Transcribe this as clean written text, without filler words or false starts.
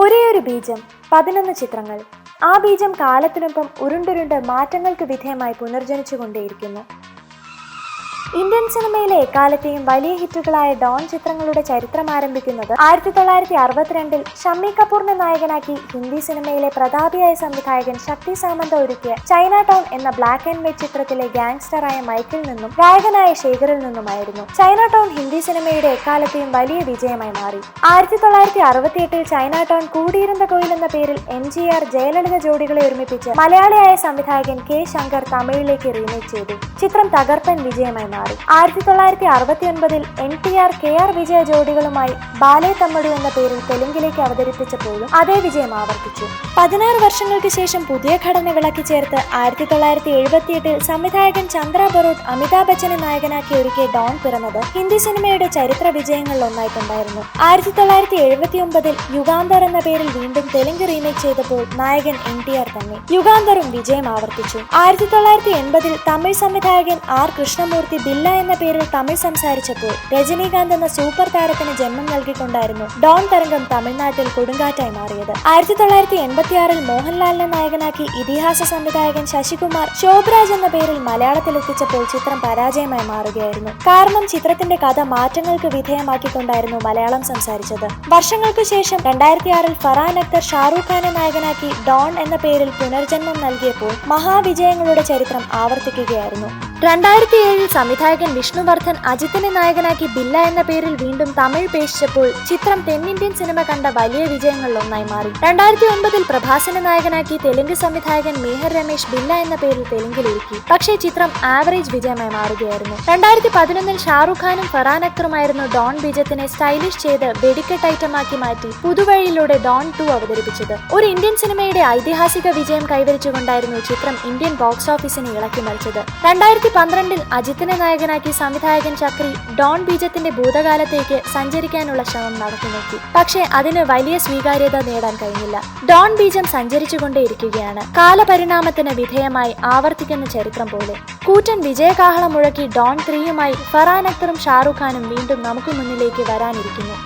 ഒരേയൊരു ബീജം 11 ചിത്രങ്ങൾ. ആ ബീജം കാലത്തിനൊപ്പം ഉരുണ്ടുരുണ്ട് മാറ്റങ്ങൾക്ക് വിധേയമായി പുനർജനിച്ചുകൊണ്ടേയിരിക്കുന്നു. ഇന്ത്യൻ സിനിമയിലെ എക്കാലത്തെയും വലിയ ഹിറ്റുകളായ ഡോൺ ചിത്രങ്ങളുടെ ചരിത്രം ആരംഭിക്കുന്നത് 1962-ൽ ഷമ്മി കപൂറിനെ നായകനാക്കി ഹിന്ദി സിനിമയിലെ പ്രതാപിയായ സംവിധായകൻ ശക്തി സാമന്ത ഒരുക്കിയ ചൈന ടൗൺ എന്ന ബ്ലാക്ക് ആൻഡ് വൈറ്റ് ചിത്രത്തിലെ ഗാങ്സ്റ്ററായ മൈക്കിൽ നിന്നും ഗായകനായ ശേഖറിൽ നിന്നുമായിരുന്നു. ചൈന ടൗൺ ഹിന്ദി സിനിമയുടെ എക്കാലത്തെയും വലിയ വിജയമായി മാറി. 1968-ൽ ചൈന ടൗൺ കൂടിയിരുന്ന കോയിൽ എന്ന പേരിൽ MGR ജയലളിത ജോഡികളെ ഒരുമിപ്പിച്ച് മലയാളിയായ സംവിധായകൻ K. ശങ്കർ തമിഴിലേക്ക് റീമേക്ക് ചെയ്തു. ചിത്രം തകർപ്പൻ വിജയമായി മാറി. 1969-ൽ NTR KR വിജയ ജോഡികളുമായി ബാലേ തമ്മടു എന്ന പേരിൽ തെലുങ്കിലേക്ക് അവതരിപ്പിച്ചപ്പോഴും അതേ വിജയം ആവർത്തിച്ചു. 16 വർഷങ്ങൾക്ക് ശേഷം പുതിയ ഘടന വിളക്കി ചേർത്ത് 1978-ൽ സംവിധായകൻ ചന്ദ്ര ബറോട്ട് അമിതാഭ് ബച്ചനെ നായകനാക്കി ഒരുക്കിയ ഡോൺ പിറന്നത് ഹിന്ദി സിനിമയുടെ ചരിത്ര വിജയങ്ങളിൽ ഒന്നായിട്ടുണ്ടായിരുന്നു. 1979-ൽ യുഗാന്തർ എന്ന പേരിൽ വീണ്ടും തെലുങ്ക് റീമേക്ക് ചെയ്തപ്പോൾ നായകൻ NTR തന്നെ. യുഗാന്തറും വിജയം ആവർത്തിച്ചു. 1980-ൽ തമിഴ് സംവിധായകൻ R. കൃഷ്ണമൂർത്തി ബില്ല എന്ന പേരിൽ തമിഴ് സംസാരിച്ചപ്പോൾ രജനീകാന്ത് എന്ന സൂപ്പർ താരത്തിന് ജന്മം നൽകിക്കൊണ്ടായിരുന്നു ഡോൺ തരംഗം തമിഴ്നാട്ടിൽ കൊടുങ്കാറ്റായി മാറിയത്. 1986-ൽ മോഹൻലാലിനെ നായകനാക്കി ഇതിഹാസ സംവിധായകൻ ശശികുമാർ ശോഭരാജ് എന്ന പേരിൽ മലയാളത്തിൽ എത്തിച്ചപ്പോൾ ചിത്രം പരാജയമായി മാറുകയായിരുന്നു. കാരണം ചിത്രത്തിന്റെ കഥ മാറ്റങ്ങൾക്ക് വിധേയമാക്കിക്കൊണ്ടായിരുന്നു മലയാളം സംസാരിച്ചത്. വർഷങ്ങൾക്ക് ശേഷം 2006-ൽ ഫർഹാൻ അക്തർ ഷാറൂഖ് ഖാനെ നായകനാക്കി ഡോൺ എന്ന പേരിൽ പുനർജന്മം നൽകിയപ്പോൾ മഹാവിജയങ്ങളുടെ ചരിത്രം ആവർത്തിക്കുകയായിരുന്നു. 2007-ൽ സംവിധായകൻ വിഷ്ണുവർദ്ധൻ അജിത്തിനെ നായകനാക്കി ബില്ല എന്ന പേരിൽ വീണ്ടും തമിഴ് പേശിച്ചപ്പോൾ ചിത്രം തെന്നിന്ത്യൻ സിനിമ കണ്ട വലിയ വിജയങ്ങളിൽ ഒന്നായി മാറി. 2009-ൽ പ്രഭാസിനെ നായകനാക്കി തെലുങ്ക് സംവിധായകൻ മേഹർ രമേശ് ബില്ല എന്ന പേരിൽ തെലുങ്കിൽ ഒരുക്കി. പക്ഷേ ചിത്രം ആവറേജ് വിജയമായി മാറുകയായിരുന്നു. 2011-ൽ ഷാറൂഖ് ഖാനും ഫർഹാൻ അക്തറുമായിരുന്നു ഡോൺ ബീജത്തിനെ സ്റ്റൈലിഷ് ചെയ്ത് വെടിക്കെട്ട് ഐറ്റമാക്കി മാറ്റി പുതുവഴിയിലൂടെ ഡോൺ 2 അവതരിപ്പിച്ചത്. ഒരു ഇന്ത്യൻ സിനിമയുടെ ഐതിഹാസിക വിജയം കൈവരിച്ചുകൊണ്ടായിരുന്നു ചിത്രം ഇന്ത്യൻ ബോക്സ് ഓഫീസിനെ ഇളക്കി മറിച്ചത്. 2012-ൽ അജിത്തിനെ നായകനാക്കി സംവിധായകൻ ചക്രി ഡോൺ ബീജത്തിന്റെ ഭൂതകാലത്തേക്ക് സഞ്ചരിക്കാനുള്ള ശ്രമം നടത്തി നോക്കി. പക്ഷേ അതിന് വലിയ സ്വീകാര്യത നേടാൻ കഴിഞ്ഞില്ല. ഡോൺ ബീജം സഞ്ചരിച്ചുകൊണ്ടേയിരിക്കുകയാണ്, കാലപരിണാമത്തിന് വിധേയമായി ആവർത്തിക്കുന്ന ചരിത്രം പോലെ. കൂറ്റൻ വിജയകാഹളം മുഴക്കി ഡോൺ 3-യുമായി ഫർഹാൻ അക്തറും ഷാറൂഖ് ഖാനും വീണ്ടും നമുക്ക് മുന്നിലേക്ക് വരാനിരിക്കുന്നു.